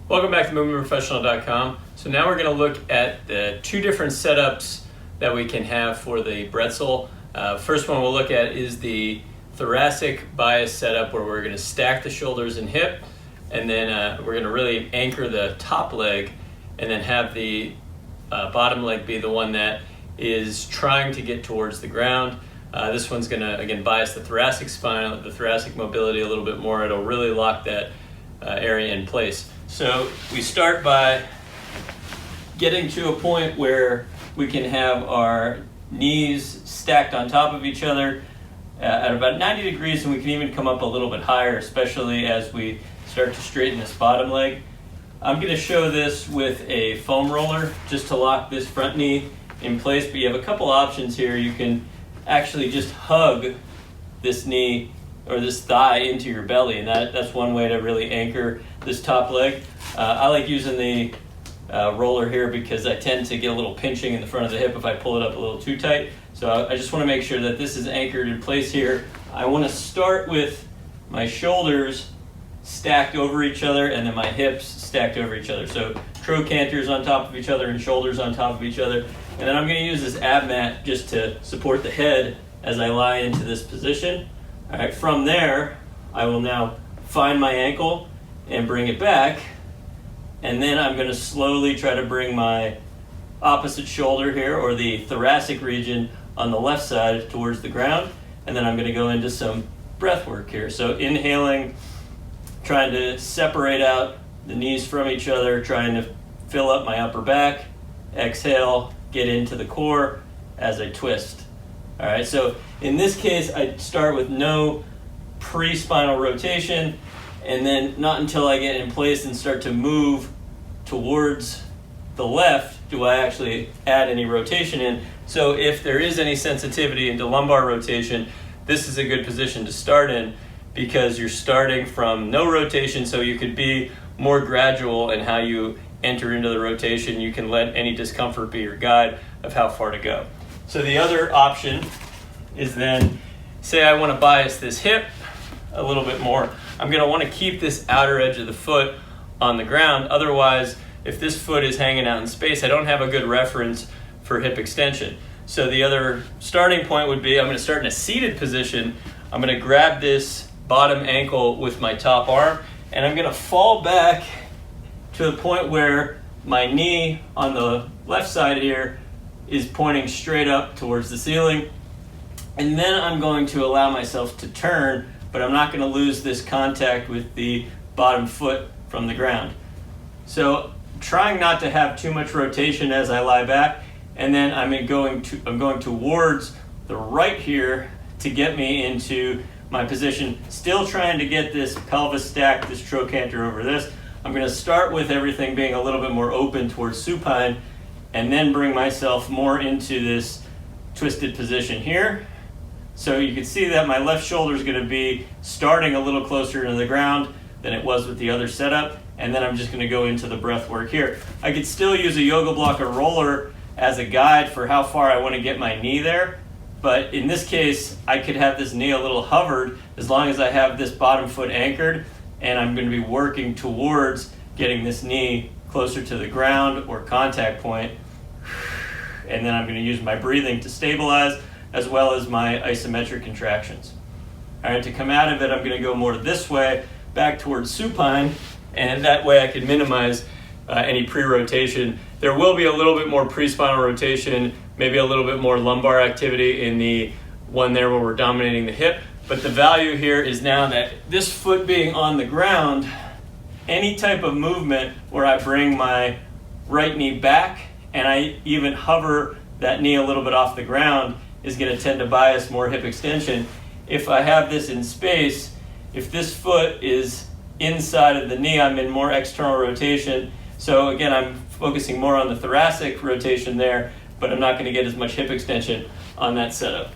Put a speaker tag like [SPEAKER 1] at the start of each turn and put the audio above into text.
[SPEAKER 1] Welcome back to movementprofessional.com. So now we're going to look at the two different setups that we can have for the Brettzel. First one we'll look at is the thoracic bias setup, where we're going to stack the shoulders and hip, and then we're going to really anchor the top leg, and then have the bottom leg be the one that is trying to get towards the ground. This one's going to, again, bias the thoracic spine, the thoracic mobility a little bit more. It'll really lock that area in place. So we start by getting to a point where we can have our knees stacked on top of each other at about 90 degrees, and we can even come up a little bit higher, especially as we start to straighten this bottom leg. I'm going to show this with a foam roller just to lock this front knee in place, but you have a couple options here. You can actually just hug this knee or this thigh into your belly, and that's one way to really anchor this top leg. I like using the roller here because I tend to get a little pinching in the front of the hip if I pull it up a little too tight. So I just want to make sure that this is anchored in place here. I want to start with my shoulders stacked over each other and then my hips stacked over each other. So trochanters on top of each other and shoulders on top of each other. And then I'm going to use this ab mat just to support the head as I lie into this position. All right, from there, I will now find my ankle and bring it back. And then I'm going to slowly try to bring my opposite shoulder here, or the thoracic region on the left side, towards the ground. And then I'm going to go into some breath work here. So inhaling, trying to separate out the knees from each other, trying to fill up my upper back. Exhale, get into the core as I twist. All right, so in this case, I start with no pre-spinal rotation, and then not until I get in place and start to move towards the left do I actually add any rotation in. So if there is any sensitivity into lumbar rotation, this is a good position to start in, because you're starting from no rotation, so you could be more gradual in how you enter into the rotation. You can let any discomfort be your guide of how far to go. So the other option is then, say I want to bias this hip a little bit more. I'm going to want to keep this outer edge of the foot on the ground. Otherwise, if this foot is hanging out in space, I don't have a good reference for hip extension. So the other starting point would be, I'm going to start in a seated position. I'm going to grab this bottom ankle with my top arm, and I'm going to fall back to the point where my knee on the left side here is pointing straight up towards the ceiling. And then I'm going to allow myself to turn, but I'm not going to lose this contact with the bottom foot from the ground. So trying not to have too much rotation as I lie back, and then I'm going towards the right here to get me into my position, still trying to get this pelvis stacked, this trochanter over this. I'm going to start with everything being a little bit more open towards supine, and then bring myself more into this twisted position here. So you can see that my left shoulder is going to be starting a little closer to the ground than it was with the other setup, and then I'm just going to go into the breath work here. I could still use a yoga block or roller as a guide for how far I want to get my knee there, but in this case, I could have this knee a little hovered as long as I have this bottom foot anchored, and I'm going to be working towards getting this knee closer to the ground or contact point. And then I'm going to use my breathing to stabilize, as well as my isometric contractions. All right, to come out of it, I'm going to go more this way, back towards supine, and that way I can minimize any pre-rotation. There will be a little bit more pre-spinal rotation, maybe a little bit more lumbar activity in the one there where we're dominating the hip, but the value here is now that this foot being on the ground, any type of movement where I bring my right knee back and I even hover that knee a little bit off the ground is going to tend to bias more hip extension. If I have this in space, if this foot is inside of the knee, I'm in more external rotation. So again, I'm focusing more on the thoracic rotation there, but I'm not going to get as much hip extension on that setup.